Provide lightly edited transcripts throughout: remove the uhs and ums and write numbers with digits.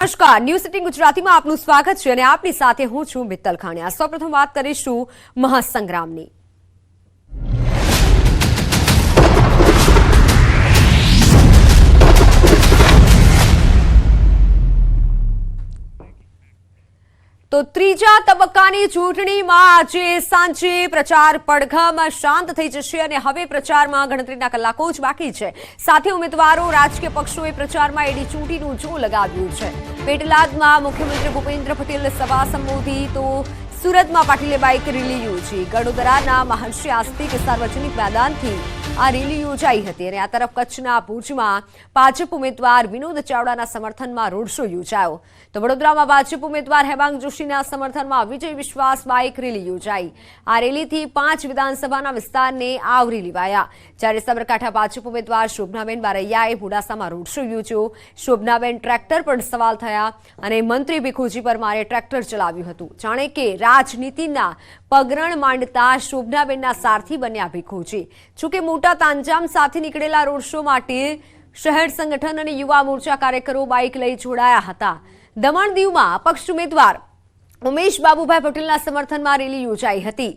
નમસ્કાર, ન્યૂઝ 18 ગુજરાતીમાં આપનું સ્વાગત છે અને આપની સાથે હું છું મિત્તલ ખાણિયા। સૌપ્રથમ વાત કરીશું મહાસંગ્રામની। તો ત્રીજા તબક્કાની ચૂંટણીમાં આજે સાંજે પ્રચાર પડઘમ શાંત થઈ જશે અને હવે પ્રચારમાં ગણતરીના કલાકો જ બાકી છે। સાથે ઉમેદવારો રાજકીય પક્ષોએ પ્રચારમાં એડી ચૂંટીનું જોર લગાવ્યું છે। પેટલાદમાં મુખ્યમંત્રી ભૂપેન્દ્ર પટેલે સભા સંબોધી તો સુરતમાં પાટીલે બાઇક રેલી યોજી। ગડોદરાના મહર્ષિ આસ્તિક સાર્વજનિક મેદાનથી આ રેલી યોજાઈ હતી અને આ તરફ કચ્છના ભુજમાં ભાજપ ઉમેદવાર વિનોદ ચાવડાના સમર્થનમાં રોડ શો યોજાયો। તો વડોદરામાં ભાજપ ઉમેદવાર હેમાંગ જોશીના સમર્થનમાં વિજય વિશ્વાસ બાઇક રેલી યોજાઈ। આ રેલીથી 5 વિધાનસભાના વિસ્તારને આવરી લેવાયા। જ્યારે સાબરકાંઠા ભાજપ ઉમેદવાર શોભનાબેન બારૈયાએ મોડાસામાં રોડ શો યોજ્યો। શોભનાબેન ટ્રેક્ટર પર સવાલ થયા અને મંત્રી ભીખુજી પરમારે ટ્રેક્ટર ચલાવ્યું હતું। જાણે કે રાજનીતિના પગરણ માંડતા શોભનાબેનના સારથી બન્યા ભીખુજી। જોકે મોટા તાંજામ સાથે નીકળેલા રોડ શો માટે શહેર સંગઠન અને યુવા મોરચા કાર્યકરો બાઇક લઈ જોડાયા હતા। દમણ દીવમાં અપક્ષ ઉમેદવાર ઉમેશ બાબુભાઈ પટેલના સમર્થનમાં રેલી યોજાઈ હતી।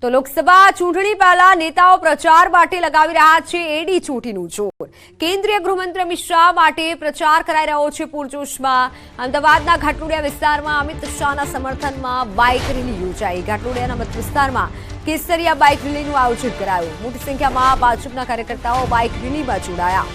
તો લોકસભા ચૂંટણી પહેલા નેતાઓ પ્રચાર માટે લગાવી રહ્યા છે એડી ચૂંટણીનું જોર। કેન્દ્રીય ગૃહમંત્રી અમિત શાહ માટે પ્રચાર કરાઈ રહ્યો છે પૂરજોશમાં। અમદાવાદના ઘાટલોડિયા વિસ્તારમાં અમિત શાહના સમર્થનમાં બાઇક રેલી યોજાઈ। ઘાટલોડિયાના મત વિસ્તારમાં કેસરિયા બાઇક રેલીનું આયોજન કરાયું। મોટી સંખ્યામાં ભાજપના કાર્યકર્તાઓ બાઇક રેલીમાં જોડાયા।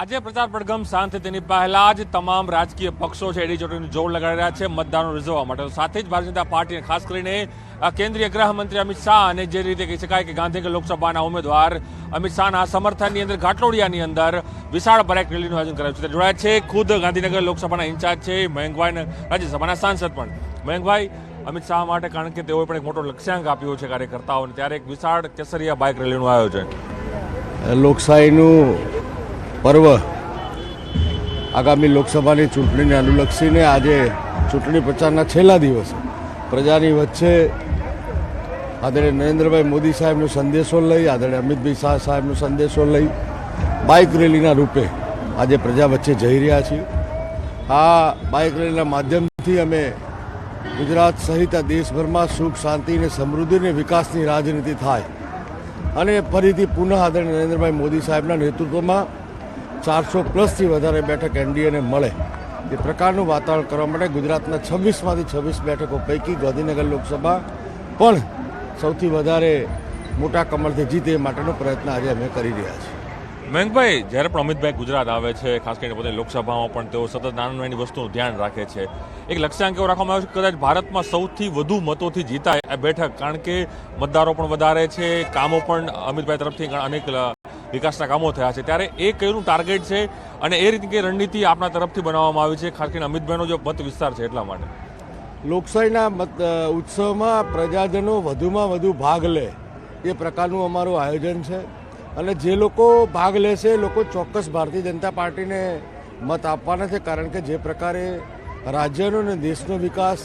આજે પ્રચાર પડઘમ શાંત તેની પહેલા જ તમામ રાજકીય પક્ષો છે એડી ચોટીનું જોર લગાડી રહ્યા છે મતદારો રીઝવવા માટે। સાથે જ ભારતીય જનતા પાર્ટી ખાસ કરીને કેન્દ્રીય ગૃહમંત્રી અમિત શાહ અને જે રીતે કહી શકાય કે ગાંધીનગર લોકસભાના ઉમેદવાર અમિત શાહના સમર્થનની અંદર ઘાટલોડિયાની અંદર વિશાળ બાઇક રેલીનું આયોજન કરાયું છે। જોડાયા છે ખુદ ગાંધીનગર લોકસભાના ઇન્ચાર્જ છે મયંકભાઈ, રાજ્યસભાના સાંસદ પણ મયંકભાઈ। અમિત શાહ માટે કારણ કે તેઓએ પણ એક મોટો લક્ષ્યાંક આપ્યો છે કાર્યકર્તાઓને, ત્યારે એક વિશાળ કેસરિયા બાઇક રેલીનું આયોજન। લોકશાહીનું પર્વ આગામી લોકસભાની ચૂંટણીને અનુલક્ષીને આજે ચૂંટણી પ્રચારના છેલ્લા દિવસે પ્રજાની વચ્ચે આદરણીય નરેન્દ્રભાઈ મોદી સાહેબનો સંદેશો લઈ, આદરણીય અમિતભાઈ શાહ સાહેબનો સંદેશો લઈ બાઇક રેલીના રૂપે આજે પ્રજા વચ્ચે જઈ રહ્યા છીએ। આ બાઇક રેલીના માધ્યમથી અમે ગુજરાત સહિત આ દેશભરમાં સુખ, શાંતિ અને સમૃદ્ધિ અને વિકાસની રાજનીતિ થાય અને ફરીથી પુનઃ આદરણીય નરેન્દ્રભાઈ મોદી સાહેબના નેતૃત્વમાં 400+ વધારે બેઠક એનડીએને મળે એ પ્રકારનું વાતાવરણ કરવા માટે ગુજરાતના 26માંથી 26 બેઠકો પૈકી ગાંધીનગર લોકસભા પણ સૌથી વધારે મોટા કમળથી જીતે એ માટેનો પ્રયત્ન આજે અમે કરી રહ્યા છીએ। મયંકભાઈ, જ્યારે પણ અમિતભાઈ ગુજરાત આવે છે, ખાસ કરીને પોતે લોકસભામાં પણ તેઓ સતત નાની નાની વસ્તુનું ધ્યાન રાખે છે। એક લક્ષ્યાંક એવો રાખવામાં આવ્યો છે કદાચ ભારતમાં સૌથી વધુ મતોથી જીતાય આ બેઠક, કારણ કે મતદારો પણ વધારે છે, કામો પણ અમિતભાઈ તરફથી અનેક વિકાસના કામો થયા છે, ત્યારે એ કયું ટાર્ગેટ છે અને એ રીતે રણનીતિ આપણા તરફથી બનાવવામાં આવી છે, ખાસ કરીને અમિતભાઈનો જે મત વિસ્તાર છે એટલા માટે? લોકશાહીના ઉત્સવમાં પ્રજાજનો વધુમાં વધુ ભાગ લે એ પ્રકારનું અમારું આયોજન છે અને જે લોકો ભાગ લેશે એ લોકો ચોક્કસ ભારતીય જનતા પાર્ટીને મત આપવાના છે, કારણ કે જે પ્રકારે રાજ્યનો અને દેશનો વિકાસ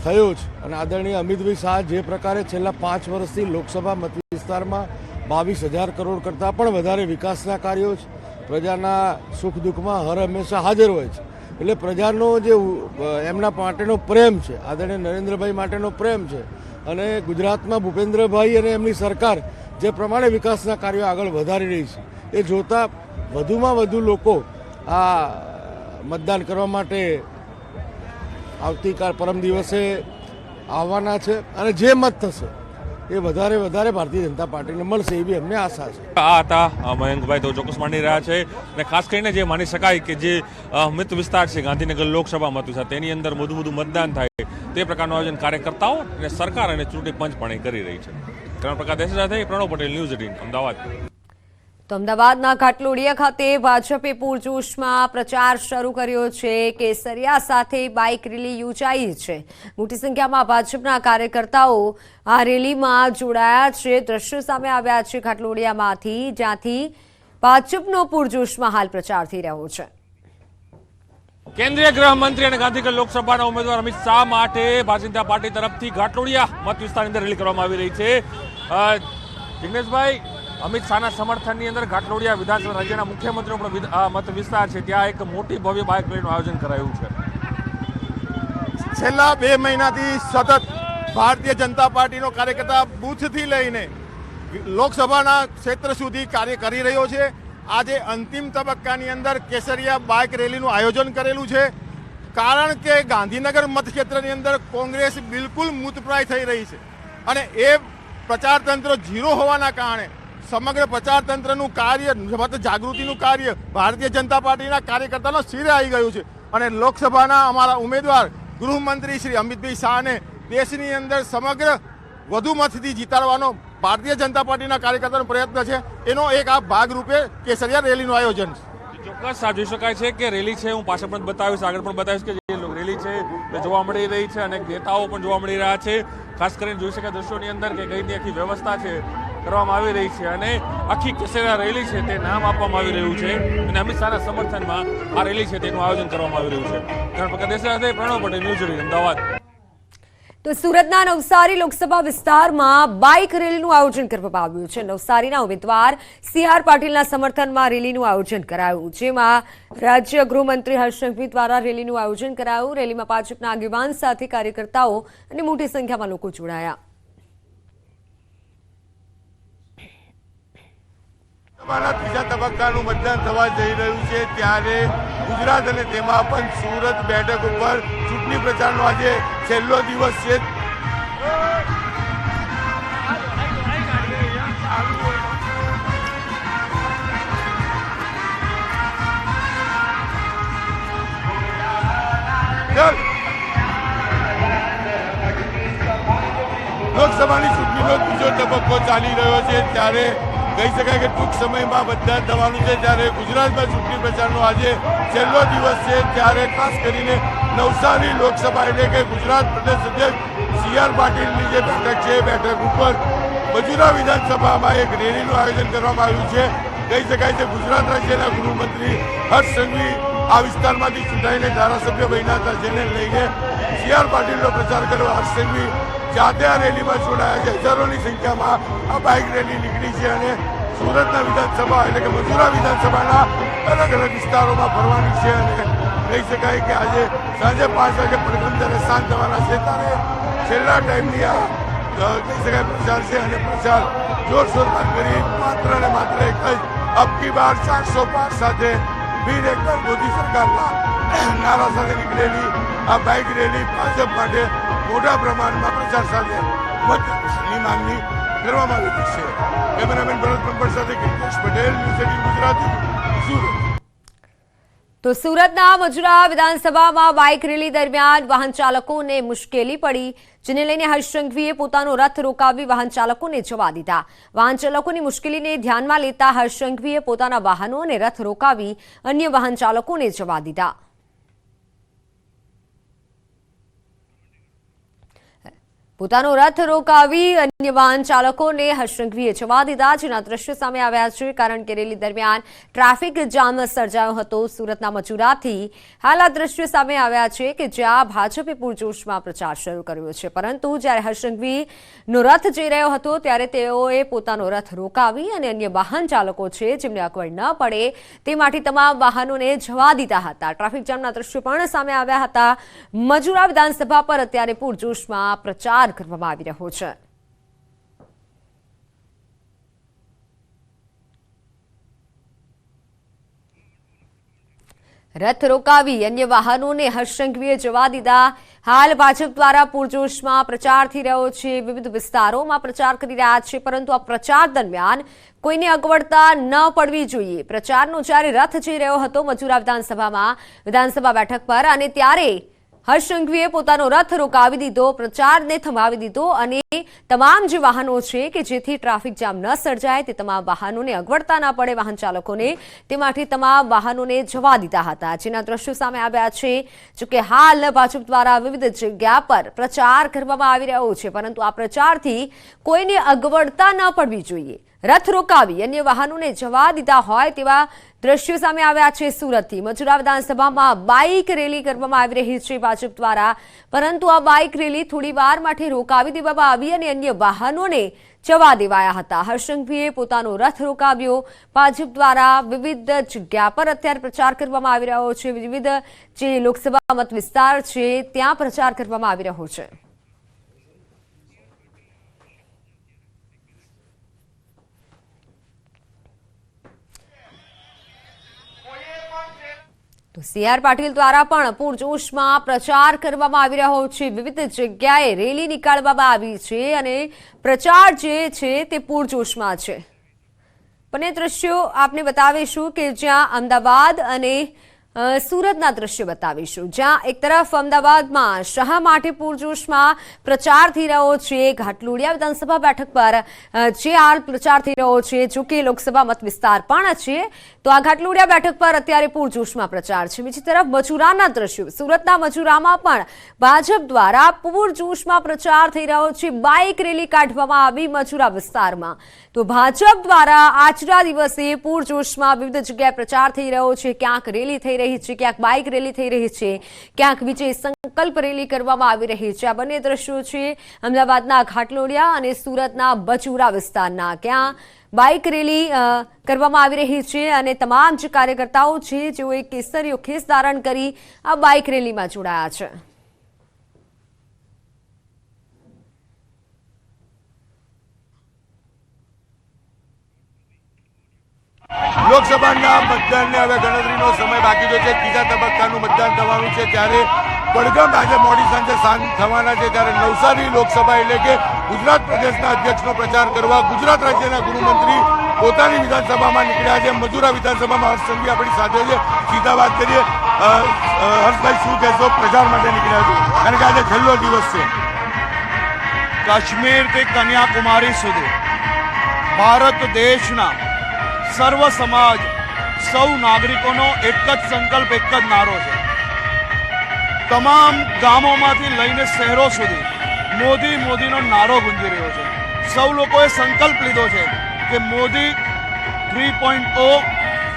થયો છે અને આદરણીય અમિતભાઈ શાહ જે પ્રકારે છેલ્લા 5 વર્ષથી લોકસભા મત વિસ્તારમાં 22,000 કરોડ કરતાં પણ વધારે વિકાસના કાર્યો છે, પ્રજાના સુખ દુઃખમાં હર હંમેશા હાજર હોય છે, એટલે પ્રજાનો જે એમના માટેનો પ્રેમ છે, આદરણીય નરેન્દ્રભાઈ માટેનો પ્રેમ છે અને ગુજરાતમાં ભૂપેન્દ્રભાઈ અને એમની સરકાર જે પ્રમાણે વિકાસના કાર્યો આગળ વધારી રહી છે એ જોતાં વધુમાં વધુ લોકો આ મતદાન કરવા માટે આવતીકાલ પરમ દિવસે આવવાના છે અને જે મત થશે એ વધારે ભારતીય જનતા પાર્ટીને મળશે એવી અમને આશા છે। આ હતા મયંકભાઈ, તો ચોક્કસ માની રહ્યા છે અને ખાસ કરીને જે માની શકાય કે જે મત વિસ્તાર છે ગાંધીનગર લોકસભા મત વિસ્તાર, તેની અંદર વધુ મતદાન થાય તે પ્રકારનું આયોજન કાર્યકર્તાઓ અને સરકાર અને ચૂંટણી પંચ પણ કરી રહી છે। પ્રણવ પટેલ, ન્યૂઝ 18 અમદાવાદ। તો અમદાવાદના ઘાટલોડિયા ખાતે ભાજપે પૂરજોશમાં પ્રચાર શરૂ કર્યો છે। કેસરિયા સાથે બાઇક રેલી યોજાઈ છે। મોટી સંખ્યામાં ભાજપના કાર્યકર્તાઓ આ રેલીમાં જોડાયા છે। દ્રશ્યો સામે આવ્યા છે ઘાટલોડિયામાંથી, જ્યાંથી ભાજપનો પૂરજોશમાં હાલ પ્રચાર થઈ રહ્યો છે। કેન્દ્રીય ગૃહમંત્રી અને ગાંધીનગર લોકસભાના ઉમેદવાર અમિત શાહ માટે ભારતીય જનતા પાર્ટી તરફથી ઘાટલોડિયા મત વિસ્તારની અંદર રેલી કરવામાં આવી રહી છે। જિગ્નેશભાઈ, અમિત શાહના સમર્થનની અંદર ઘાટલોડિયા વિધાનસભા રાજ્યના મુખ્યમંત્રીનો પણ મત વિસ્તાર છે, ત્યાં એક મોટી ભવ્ય બાઇક રેલીનું આયોજન કરાયું છે। છેલ્લા 2 મહિનાથી સતત ભારતીય જનતા પાર્ટીનો કાર્યકર્તા બૂથથી લઈને લોકસભાના ક્ષેત્ર સુધી કાર્ય કરી રહ્યો છે। આજે અંતિમ તબક્કાની અંદર કેસરિયા બાઇક રેલીનું આયોજન કરેલું છે, કારણ કે ગાંધીનગર મતક્ષેત્રની અંદર કોંગ્રેસ બિલકુલ મૃતપ્રાય થઈ રહી છે અને એ પ્રચાર તંત્ર ઝીરો હોવાના કારણે સમગ્ર પ્રચાર તંત્રનું કાર્ય, મત જાગૃતિનું કાર્ય ભારતીય જનતા પાર્ટીના કાર્યકર્તાનો શિરે આવી ગયું છે અને લોકસભાના અમારા ઉમેદવાર ગૃહમંત્રી શ્રી અમિતભાઈ શાહને દેશની અંદર સમગ્ર વધુ મતથી જીતાડવાનો ભારતીય જનતા પાર્ટીના કાર્યકર્તાનો પ્રયત્ન છે। એનો એક આ ભાગરૂપે કેસરિયા રેલીનું આયોજન છે। ચોક્કસ આ જોઈ શકાય છે કે રેલી છે, હું પાછળ પણ બતાવીશ, આગળ પણ બતાવીશ કે જે રેલી છે એ જોવા મળી રહી છે અને નેતાઓ પણ જોવા મળી રહ્યા છે। ખાસ કરીને જોઈ શકાય દ્રશ્યોની અંદર કે કઈની આખી વ્યવસ્થા છે કરવામાં આવી રહી છે અને આખી કેસરિયા રેલી છે તે નામ આપવામાં આવી રહ્યું છે અને અમિત શાહના સમર્થનમાં આ રેલી છે તેનું આયોજન કરવામાં આવી રહ્યું છે। પ્રણવ પટેલ, ન્યૂઝ 18 અમદાવાદ। તો સુરતના નવસારી લોકસભા વિસ્તારમાં બાઇક રેલીનું આયોજન કરવામાં આવ્યું છે। નવસારીના ઉમેદવાર CR પાટીલના સમર્થનમાં રેલીનું આયોજન કરાયું, જેમાં રાજ્ય ગૃહમંત્રી હર્ષ સંઘવી દ્વારા રેલીનું આયોજન કરાયું। રેલીમાં ભાજપના આગેવાન સાથે કાર્યકર્તાઓ અને મોટી સંખ્યામાં લોકો જોડાયા। ત્રીજા તબક્કાનું મતદાન થવા જઈ રહ્યું છે, ત્યારે ગુજરાત અને તેમાં પણ સુરત બેઠક ઉપર ચૂંટણી પ્રચારનો આજે છેલ્લો દિવસ છે। લોકસભાની ચૂંટણીનો બીજો તબક્કો ચાલી રહ્યો છે, ત્યારે કહી શકાય કે ટૂંક સમયમાં મતદાન થવાનું છે। ત્યારે ગુજરાતમાં ચૂંટણી પ્રચારનો આજે છેલ્લો દિવસ છે, ત્યારે ખાસ કરીને નવસારી લોકસભા એટલે કે ગુજરાત પ્રદેશ અધ્યક્ષ CR પાટીલની જે બેઠક છે એ બેઠક ઉપર મજૂરા વિધાનસભામાં એક રેલીનું આયોજન કરવામાં આવ્યું છે। કહી શકાય છે ગુજરાત રાજ્યના ગૃહમંત્રી હર્ષ સંઘવી આ વિસ્તારમાંથી ચૂંટાઈને ધારાસભ્ય બન્યા હતા, જેને લઈને CR પાટીલનો પ્રચાર કરવા હર્ષ સંઘવી જાતે આ રેલીમાં જોડાયા છે। હજારોની સંખ્યામાં આ બાઇક રેલી નીકળી છે અને સુરતના વિધાનસભા એટલે કે મજૂરા વિધાનસભાના અલગ અલગ વિસ્તારોમાં ફરવાની છે અને કહી શકાય કે આજે સાંજે 5 વાગે પડઘમ જ્યારે શાંત થવાના છે, ત્યારે છેલ્લા ટાઈમની આ કહી શકાય પ્રચાર છે અને પ્રચાર જોરશોરમાં કરી માત્ર ને માત્ર એક જ અબકી બાર 400 પાર સાથે ફીર એકવાર મોદી સરકારના નારા સાથે નીકળેલી આ બાઇક રેલી ભાજપ માટે મોટા પ્રમાણમાં પ્રચાર સાથે મતની માંગણી કરવામાં આવી છે। કેમેરામેન ભરત બ્રહ્મભટ્ટ સાથે કિરીશ પટેલ, ન્યૂઝ 18 ગુજરાતી, સુરત। તો સુરતના મજૂરા વિધાનસભામાં બાઇક રેલી દરમિયાન વાહન ચાલકોને મુશ્કેલી પડી, જેને લઈને હર્ષ સંઘવીએ પોતાનો રથ રોકાવી વાહન ચાલકોને જવા દીધા। વાહન ચાલકોની મુશ્કેલીને ધ્યાનમાં લેતા હર્ષ સંઘવીએ પોતાના વાહનો અને રથ રોકાવી અન્ય વાહન ચાલકોને જવા દીધા। પોતાનો રથ રોકાવી અન્ય વાહન ચાલકોને હર્ષ સંઘવીએ જવા દીધા, જેના દ્રશ્યો સામે આવ્યા છે, કારણ કે રેલી દરમિયાન ટ્રાફિક જામ સર્જાયો હતો। સુરતના મજૂરાથી હાલ આ દ્રશ્યો સામે આવ્યા છે કે જ્યાં ભાજપે પૂરજોશમાં પ્રચાર શરૂ કર્યો છે, પરંતુ જ્યારે હર્ષ સંઘવીનો રથ જઈ રહ્યો હતો ત્યારે તેઓએ પોતાનો રથ રોકાવી અને અન્ય વાહન ચાલકો છે જેમને અગવડ ન પડે તે માટે તમામ વાહનોને જવા દીધા હતા। ટ્રાફિક જામના દ્રશ્યો પણ સામે આવ્યા હતા। મજૂરા વિધાનસભા પર અત્યારે પૂરજોશમાં પ્રચાર કરવામાં આવી રહ્યો છે। રથ રોકાવી અન્ય વાહનોને હર્ષ સંઘવીએ જવા દીધા। હાલ ભાજપ દ્વારા પૂરજોશમાં પ્રચાર થઈ રહ્યો છે, વિવિધ વિસ્તારોમાં પ્રચાર કરી રહ્યા છે, પરંતુ આ પ્રચાર દરમિયાન કોઈને અગવડતા ન પડવી જોઈએ। પ્રચારનો જ્યારે રથ જઈ રહ્યો હતો મજૂરા વિધાનસભા બેઠક પર અને ત્યારે હર્ષ સંઘવીએ પોતાનો રથ રોકાવી દીધો, પ્રચારને થમાવી દીધો અને તમામ જે વાહનો છે કે જેથી ટ્રાફિક જામ ન સર્જાય તે તમામ વાહનોને અગવડતા ન પડે વાહન ચાલકોને, તે માટે તમામ વાહનોને જવા દીધા હતા, જેના દ્રશ્યો સામે આવ્યા છે। જોકે હાલ ભાજપ દ્વારા વિવિધ જગ્યા પર પ્રચાર કરવામાં આવી રહ્યો છે, પરંતુ આ પ્રચારથી કોઈને અગવડતા ન પડવી જોઈએ। રથ રોકાવી અન્ય વાહનોને જવા દીધા હોય તેવા દ્રશ્યો સામે આવ્યા છે। સુરતથી મજુરા વિધાનસભામાં બાઇક રેલી કરવામાં આવી રહી છે ભાજપ દ્વારા, પરંતુ આ બાઇક રેલી થોડી વાર માટે રોકાવી દેવામાં આવી અને અન્ય વાહનોને જવા દેવાયા હતા। હર્ષ સંઘવીએ પોતાનો રથ રોકાવ્યો। ભાજપ દ્વારા વિવિધ જગ્યા પર અત્યારે પ્રચાર કરવામાં આવી રહ્યો છે, વિવિધ જે લોકસભા મત વિસ્તાર છે ત્યાં પ્રચાર કરવામાં આવી રહ્યો છે। તો સીઆર પાટીલ દ્વારા પણ પૂરજોશમાં પ્રચાર કરવામાં આવી રહ્યો છે, વિવિધ જગ્યાએ રેલી નીકાળવામાં આવી છે અને પ્રચાર જે છે તે પૂરજોશમાં છે। બંને દ્રશ્યો આપને બતાવીશું કે જ્યાં અમદાવાદ અને સુરતના દ્રશ્યો બતાવીશું, જ્યાં એક તરફ અમદાવાદમાં શા માટે પૂરજોશમાં પ્રચાર થઈ રહ્યો છે। ઘાટલોડિયા વિધાનસભા બેઠક પર જે હાલ પ્રચાર થઈ રહ્યો છે, જો કે લોકસભા મત વિસ્તાર પણ છે, તો આ ઘાટલોડિયા બેઠક પર અત્યારે પૂરજોશમાં પ્રચાર છે। બીજી તરફ મજુરાના દ્રશ્યો, સુરતના મજુરામાં પણ ભાજપ દ્વારા પૂરજોશમાં પ્રચાર થઈ રહ્યો છે। બાઇક રેલી કાઢવામાં આવી મજુરા વિસ્તારમાં, તો ભાજપ દ્વારા આજના દિવસે પૂરજોશમાં વિવિધ જગ્યાએ પ્રચાર થઈ રહ્યો છે। ક્યાંક રેલી થઈ રહી છે, ક્યાંક બાઇક રેલી થઈ રહી છે, ક્યાંક વિજય સંકલ્પ રેલી કરવામાં આવી રહી છે। આ બંને દ્રશ્યો છે અમદાવાદના ઘાટલોડિયા અને સુરતના મજુરા વિસ્તારના, ક્યાં બાઇક રેલી કરવામાં આવી રહી છે અને તમામ જે કાર્યકર્તાઓ છે જેઓએ કેસરીયો ખેસ ધારણ કરી આ બાઇક રેલીમાં જોડાયા છે। લોકસભાના મતદાનને હવે ગણતરીનો સમય બાકી રહ્યો છે। ત્રીજા તબક્કાનું મતદાન થવાનું છે, ત્યારે પડઘમ આજે મોડી સાંજે શાંત થવાના છે। ત્યારે નવસારી લોકસભા એટલે કે ગુજરાત પ્રદેશના અધ્યક્ષનો પ્રચાર કરવા ગુજરાત રાજ્યના ગૃહમંત્રી પોતાની વિધાનસભામાં નીકળ્યા છે। મજુરા વિધાનસભામાં હર્ષ સંઘવી આપણી સાથે છે, સીધા વાત કરીએ। હર્ષભાઈ, શું કહેશો? પ્રચાર માટે નીકળ્યા છો, કારણ કે આજે છેલ્લો દિવસ છે। કાશ્મીરથી કન્યાકુમારી સુધી ભારત દેશના સર્વ સમાજ, સૌ નાગરિકોનો એક જ સંકલ્પ, એક જ નારો છે। તમામ ગામોમાંથી લઈને શહેરો સુધી મોદીનો નારો ગુંજી રહ્યો છે। સૌ લોકોએ સંકલ્પ લીધો છે કે મોદી 3.0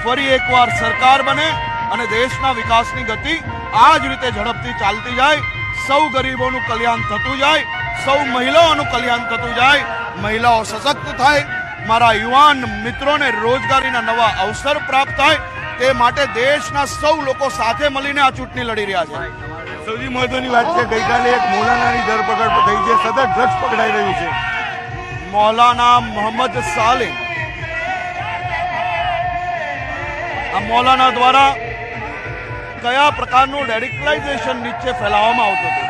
ફરી એકવાર સરકાર બને અને દેશના વિકાસની ગતિ આ જ રીતે ઝડપથી ચાલતી જાય। સૌ ગરીબોનું કલ્યાણ થતું જાય, સૌ મહિલાઓનું કલ્યાણ થતું જાય, મહિલાઓ સશક્ત થાય, મારા યુવાન મિત્રોને રોજગારીના નવા અવસર પ્રાપ્ત થાય, તે માટે દેશના સૌ લોકો સાથે મળીને આ ચૂંટણી લડી રહ્યા છે। સૌથી મહત્વની વાત છે, ગઈકાલે એક મૌલાનાની ધરપકડ થઈ છે, સતત ડ્રગ્સ પકડાઈ રહ્યું છે। મૌલાના મોહમ્મદ સાલિમ, આ મૌલાના દ્વારા કયા પ્રકારનું રેડિકલાઇઝેશન નીચે ફેલાવવામાં આવતું હતું,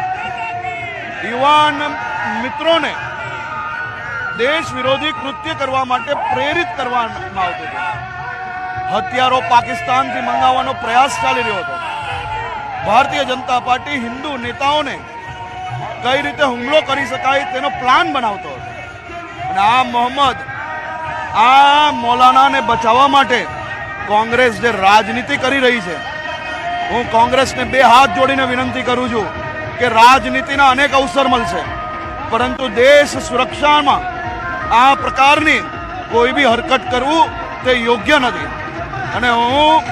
યુવાન મિત્રોને દેશ વિરોધી કૃત્ય કરવા માટે પ્રેરિત કરવામાં આવતું હતું। હથિયારો પાકિસ્તાનથી મંગાવવાનો પ્રયાસ ચાલી રહ્યો હતો। ભારતીય જનતા પાર્ટી હિન્દુ નેતાઓને કઈ રીતે હુમલો કરી શકાય તેનો પ્લાન બનાવતો હતો, અને આ મૌલાનાને બચાવવા માટે કોંગ્રેસ જે રાજનીતિ કરી રહી છે, હું કોંગ્રેસને બે હાથ જોડીને વિનંતી કરું છું કે રાજનીતિના અનેક અવસર મળશે, પરંતુ દેશ સુરક્ષામાં આ પ્રકારની કોઈ બી હરકત કરવું તે યોગ્ય નથી। અને હું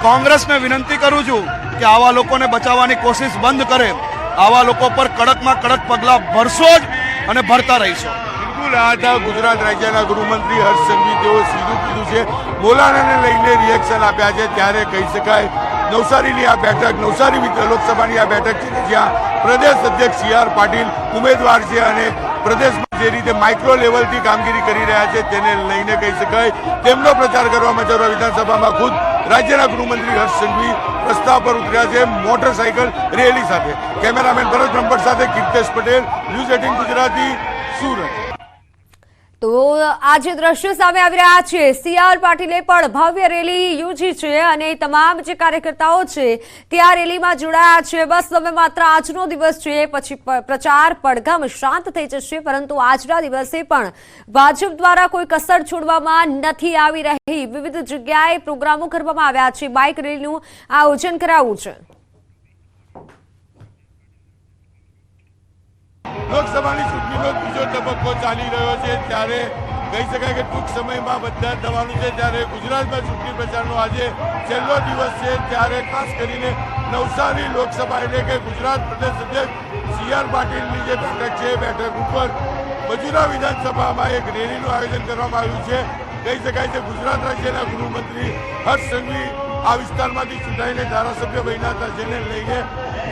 કોંગ્રેસને વિનંતી કરું છું કે આવા લોકોને બચાવવાની કોશિશ બંધ કરે। આવા લોકો પર કડકમાં કડક પગલાં ભરશો જ અને ભરતા રહીશું। બિલકુલ, આ હતા ગુજરાત રાજ્યના ગૃહમંત્રી હર્ષ સંઘવી, તેઓ સીધું કીધું છે, મૌલાનાને લઈને રિએક્શન આપ્યા છે। ત્યારે કહી શકાય નવસારીની આ બેઠક, નવસારી લોકસભાની આ બેઠક છે જ્યાં પ્રદેશ અધ્યક્ષ સીઆર પાટીલ ઉમેદવાર છે અને પ્રદેશમાં જે રીતે માઇક્રો લેવલથી કામગીરી કરી રહ્યા છે તેને લઈને કહી શકાય તેમનો પ્રચાર કરવા મજુરા વિધાનસભામાં ખુદ રાજ્યના ગૃહમંત્રી હર્ષ સંઘવી રસ્તા પર ઉતર્યા છે મોટરસાઇકલ રેલી સાથે। કેમેરામેન ભરત બ્રહ્મભટ્ટ સાથે કીર્તેશ પટેલ, ન્યૂઝ 18 ગુજરાતી, સુરત। તો આજે દ્રશ્યો સામે આવી રહ્યા છે। સી.આર. પાટીલે પણ ભવ્ય રેલી યોજી છે અને તમામ જે કાર્યકર્તાઓ છે તે આ રેલીમાં જોડાયા છે। બસ હવે માત્ર આજનો દિવસ છે, પછી પ્રચાર પડઘમ શાંત થઈ જશે, પરંતુ આજના દિવસે પણ ભાજપ દ્વારા કોઈ કસર છોડવામાં નથી આવી રહી। વિવિધ જગ્યાએ પ્રોગ્રામો કરવામાં આવ્યા છે, બાઇક રેલીનું આયોજન કરાયું છે। લોકસભાની ચૂંટણીનો બીજો તબક્કો ચાલી રહ્યો છે, ત્યારે કહી શકાય કે ટૂંક સમયમાં મતદાન થવાનું છે। ત્યારે ગુજરાતમાં ચૂંટણી પ્રચારનો આજે છેલ્લો દિવસ છે, ત્યારે ખાસ કરીને નવસારી લોકસભા એટલે કે ગુજરાત પ્રદેશ અધ્યક્ષ સી.આર. પાટીલની જે બેઠક છે, બેઠક ઉપર મજૂરા વિધાનસભામાં એક રેલીનું આયોજન કરવામાં આવ્યું છે। કહી શકાય કે ગુજરાત રાજ્યના ગૃહમંત્રી હર્ષ સંઘવી આ વિસ્તારમાંથી ચૂંટાઈને ધારાસભ્ય બન્યા હતા, જેને લઈને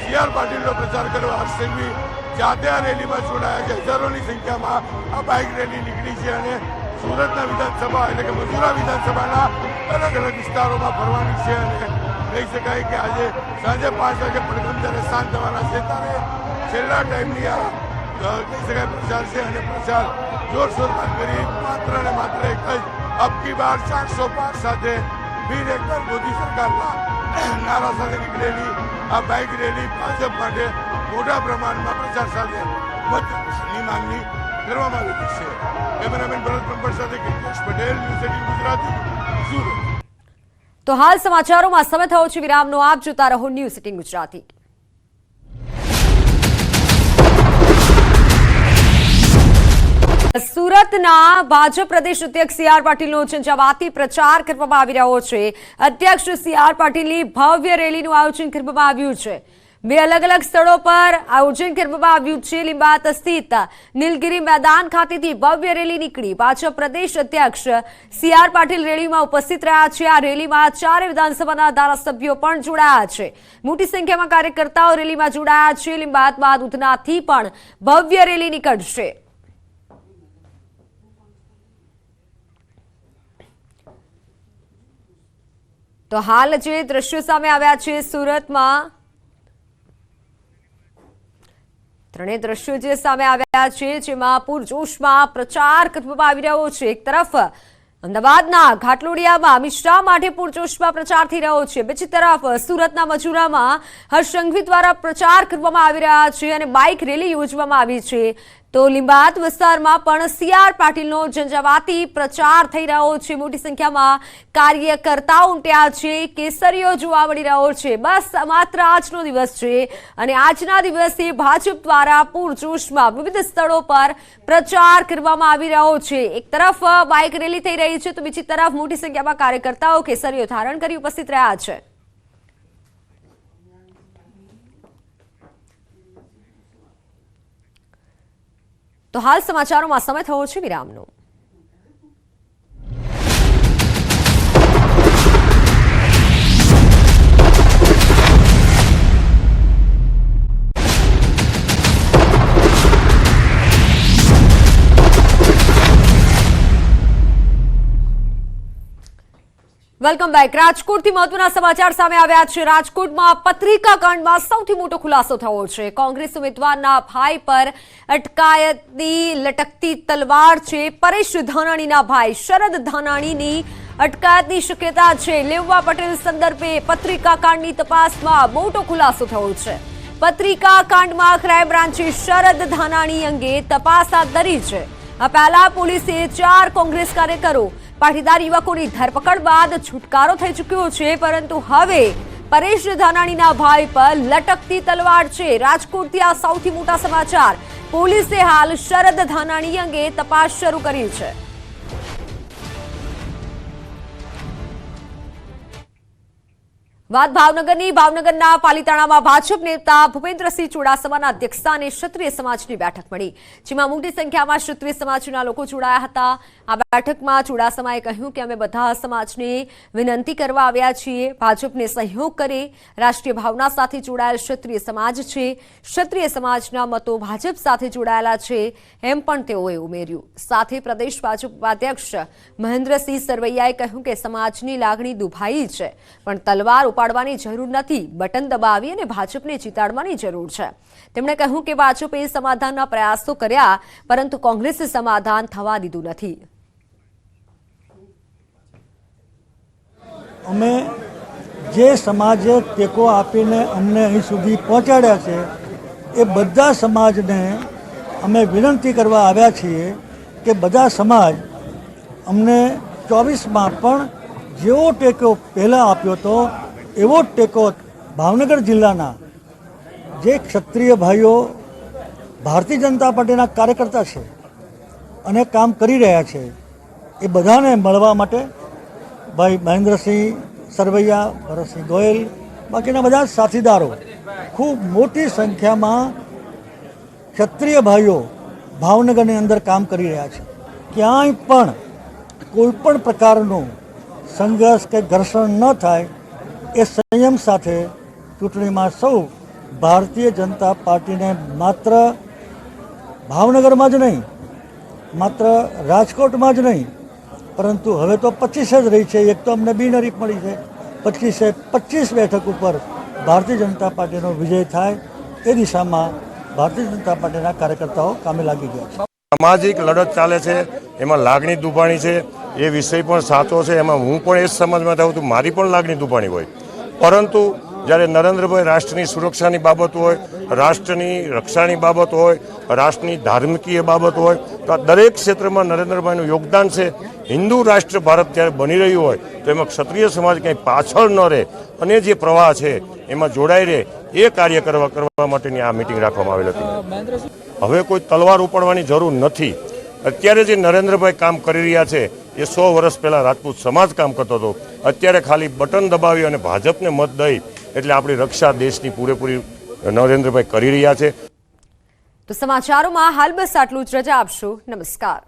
સી.આર. પાટીલનો પ્રચાર કરવા હર્ષ સંઘવી જાતે આ રેલીમાં જોડાયા છે। હજારોની સંખ્યામાં આ બાઇક રેલી નીકળી છે અને સુરતના વિધાનસભા એટલે કે મજૂરા વિધાનસભાના અલગ અલગ વિસ્તારોમાં ફરવાની છે અને કહી શકાય કે આજે સાંજે 5 વાગે પડઘમ જ્યારે શાંત થવાના છે, ત્યારે છેલ્લા ટાઈમની આ કહી શકાય પ્રચાર છે અને પ્રચાર જોરશોરમાં કરી માત્ર ને માત્ર એક જ અબકી બાર 400 પાર સાથે ફીર એકવાર મોદી સરકારના નારા સાથે નીકળેલી આ બાઇક રેલી ભાજપ માટે મોટા પ્રમાણમાં પ્રચાર સાથે મતની માંગણી કરવામાં આવી છે। કેમેરામેન ભરત બ્રહ્મભટ્ટ સાથે કિરીશ પટેલ, ન્યૂઝ 18 ગુજરાતી, સુરત। તો હાલ સમાચારોમાં સમય થયો છે વિરામનો। આપ જોતા રહો ન્યૂઝ 18 ગુજરાતી। સુરતના ભાજપ પ્રદેશ અધ્યક્ષ સી.આર. પાટીલનો ઝંઝાવાતી પ્રચાર કરવામાં આવી રહ્યો છે। અધ્યક્ષ સી.આર. પાટીલની ભવ્ય રેલીનું આયોજન કરવામાં આવ્યું છે। બે અલગ અલગ સ્થળો પર આયોજન કરવામાં આવ્યું છે। લીંબાયત સ્થિત નીલગિરી મેદાન ખાતેથી ભવ્ય રેલી નીકળી। ભાજપ પ્રદેશ અધ્યક્ષ સી.આર. પાટીલ રેલીમાં ઉપસ્થિત રહ્યા છે। આ રેલીમાં 4 વિધાનસભાના ધારાસભ્યો પણ જોડાયા છે। મોટી સંખ્યામાં કાર્યકર્તાઓ રેલીમાં જોડાયા છે। લીંબાયત બાદ ઉધનાથી પણ ભવ્ય રેલી નીકળશે। તો હાલ જે દ્રશ્યો સામે આવ્યા છે સુરતમાં, ત્રણેય દ્રશ્યો જે સામે આવ્યા છે, જેમાં પૂરજોશમાં પ્રચાર કરવામાં આવી રહ્યો છે। એક તરફ અમદાવાદના ઘાટલોડિયામાં અમિત શાહ માટે પૂરજોશમાં પ્રચાર થઈ રહ્યો છે, બીજી તરફ સુરતના મજૂરામાં હર્ષ સંઘવી દ્વારા પ્રચાર કરવામાં આવી રહ્યા છે અને બાઇક રેલી યોજવામાં આવી છે। તો લીંબાયત વિસ્તારમાં પણ સી.આર. પાટીલનો ઝંઝાવાતી પ્રચાર થઈ રહ્યો છે। મોટી સંખ્યામાં કાર્યકર્તાઓ ઉમટ્યા છે, કેસરીઓ જોવા મળી રહ્યો છે। બસ માત્ર આજનો દિવસ છે અને આજના દિવસે ભાજપ દ્વારા પૂરજોશમાં વિવિધ સ્થળો પર પ્રચાર કરવામાં આવી રહ્યો છે। એક તરફ બાઇક રેલી થઈ રહી છે, તો બીજી તરફ મોટી સંખ્યામાં કાર્યકર્તાઓ કેસરીઓ ધારણ કરી ઉપસ્થિત રહ્યા છે। તો હાલ સમાચારોમાં સમય થયો છે વિરામનો। Welcome back. રાજકોટથી મહત્વના સમાચાર સામે આવ્યા છે। રાજકોટમાં પત્રિકા કાંડમાં સૌથી મોટો ખુલાસો થયો છે। કોંગ્રેસ ઉમેદવારના ભાઈ પર અટકાયતની લટકતી તલવાર છે। પરેશ ધાનાણીના ભાઈ શરદ ધાનાણીની અટકાયતની શક્યતા છે। લેવા પટેલ સંદર્ભે પત્રિકા કાંડની તપાસમાં મોટો ખુલાસો થયો છે। પત્રિકા કાંડમાં ક્રાઇમ બ્રાન્ચે શરદ ધાનાણી અંગે તપાસ હાથ ધરી છે। આ પહેલા પોલીસે 4 કોંગ્રેસ કાર્યકરો પાટીદાર યુવકોની ધરપકડ બાદ છુટકારો થઈ ચૂક્યો છે, પરંતુ હવે પરેશ ધાનાણીના ભાઈ પર લટકતી તલવાર છે। રાજકોટથી આ સૌથી મોટા સમાચાર। પોલીસે હાલ શરદ ધાનાણી અંગે તપાસ શરૂ કરી છે। વાત ભાવનગરની। ભાવનગરના પાલીતાણામાં ભાજપ નેતા ભૂપેન્દ્રસિંહ ચુડાસમાના અધ્યક્ષસ્થાને ક્ષત્રિય સમાજની બેઠક મળી, જેમાં મોટી સંખ્યામાં ક્ષત્રિય સમાજના લોકો જોડાયા હતા। આ બેઠકમાં ચુડાસમાએ કહ્યું કે અમે બધા સમાજને વિનંતી કરવા આવ્યા છીએ, ભાજપને સહયોગ કરે। રાષ્ટ્રીય ભાવના સાથે જોડાયેલ ક્ષત્રિય સમાજ છે, ક્ષત્રિય સમાજના મતો ભાજપ સાથે જોડાયેલા છે, એમ પણ તેઓએ ઉમેર્યું। સાથે પ્રદેશ ભાજપ ઉપાધ્યક્ષ મહેન્દ્રસિંહ સરવૈયાએ કહ્યું કે સમાજની લાગણી દુભાઈ છે, પણ તલવાર ઉપાડવાની જરૂર નથી, બટન દબાવી અને ભાજપને જીતાડવાની જરૂર છે. તેમણે કહ્યું કે ભાજપે સમાધાનના પ્રયાસો કર્યા, પરંતુ કોંગ્રેસે સમાધાન થવા દીધું નથી. અમે જે સમાજે ટેકો આપીને અમને અહીં સુધી પહોંચાડ્યા છે એ બધા સમાજને અમે વિનંતી કરવા આવ્યા છીએ કે બધા સમાજ અમને 24માં પણ જેવો ટેકો પહેલાં આપ્યો હતો એવો જ ટેકો ભાવનગર જિલ્લાના જે ક્ષત્રિય ભાઈઓ ભારતીય જનતા પાર્ટીના કાર્યકર્તા છે અને કામ કરી રહ્યા છે એ બધાને મળવા માટે ભાઈ મહેન્દ્રસિંહ સરવૈયા, ભરતસિંહ ગોયલ, બાકીના બધા સાથીદારો ખૂબ મોટી સંખ્યામાં ક્ષત્રિય ભાઈઓ ભાવનગરની અંદર કામ કરી રહ્યા છે. ક્યાંય પણ કોઈ પણ પ્રકારનું સંઘર્ષ કે ઘર્ષણ ન થાય એ સંયમ સાથે ચૂંટણીમાં સૌ ભારતીય જનતા પાર્ટીને માત્ર ભાવનગરમાં જ નહીં, માત્ર રાજકોટમાં જ નહીં, પરંતુ હવે તો 25 જ રહી છે. એક તો અમને બિનહરીફ મળી છે. 25 બેઠક ઉપર ભારતીય જનતા પાર્ટીનો વિજય થાય એ દિશામાં ભારતીય જનતા પાર્ટીના કાર્યકર્તાઓ કામે લાગી ગયા છે. સામાજિક લડત ચાલે છે, એમાં લાગણી દુભાણી છે, એ વિષય પણ સાચો છે. એમાં હું પણ એ જ સમાજમાં થાઉં તો મારી પણ લાગણી દુભાણી હોય. પરંતુ જ્યારે નરેન્દ્રભાઈ રાષ્ટ્રની સુરક્ષાની બાબત હોય, રાષ્ટ્રની રક્ષાની બાબત હોય, રાષ્ટ્રની ધાર્મિકીય બાબત હોય, તો આ દરેક ક્ષેત્રમાં નરેન્દ્રભાઈનું યોગદાન છે. હિન્દુ રાષ્ટ્ર ભારત જ્યારે બની રહ્યું હોય તો એમાં ક્ષત્રિય સમાજ કંઈ પાછળ ન રહે અને જે પ્રવાહ છે એમાં જોડાઈ રહે એ કાર્ય કરવા માટેની આ મિટિંગ રાખવામાં આવેલી હતી. હવે કોઈ તલવાર ઉપાડવાની જરૂર નથી. અત્યારે જે નરેન્દ્રભાઈ કામ કરી રહ્યા છે એ 100 વર્ષ પહેલાં રાજપૂત સમાજ કામ કરતો હતો. અત્યારે ખાલી બટન દબાવી અને ભાજપને મત દઈ એટલે આપણી રક્ષા દેશની પૂરેપૂરી નરેન્દ્રભાઈ કરી રહ્યા છે. તો સમાચારોમાં હાલ બસ આટલું જ. રજા આપશો. નમસ્કાર.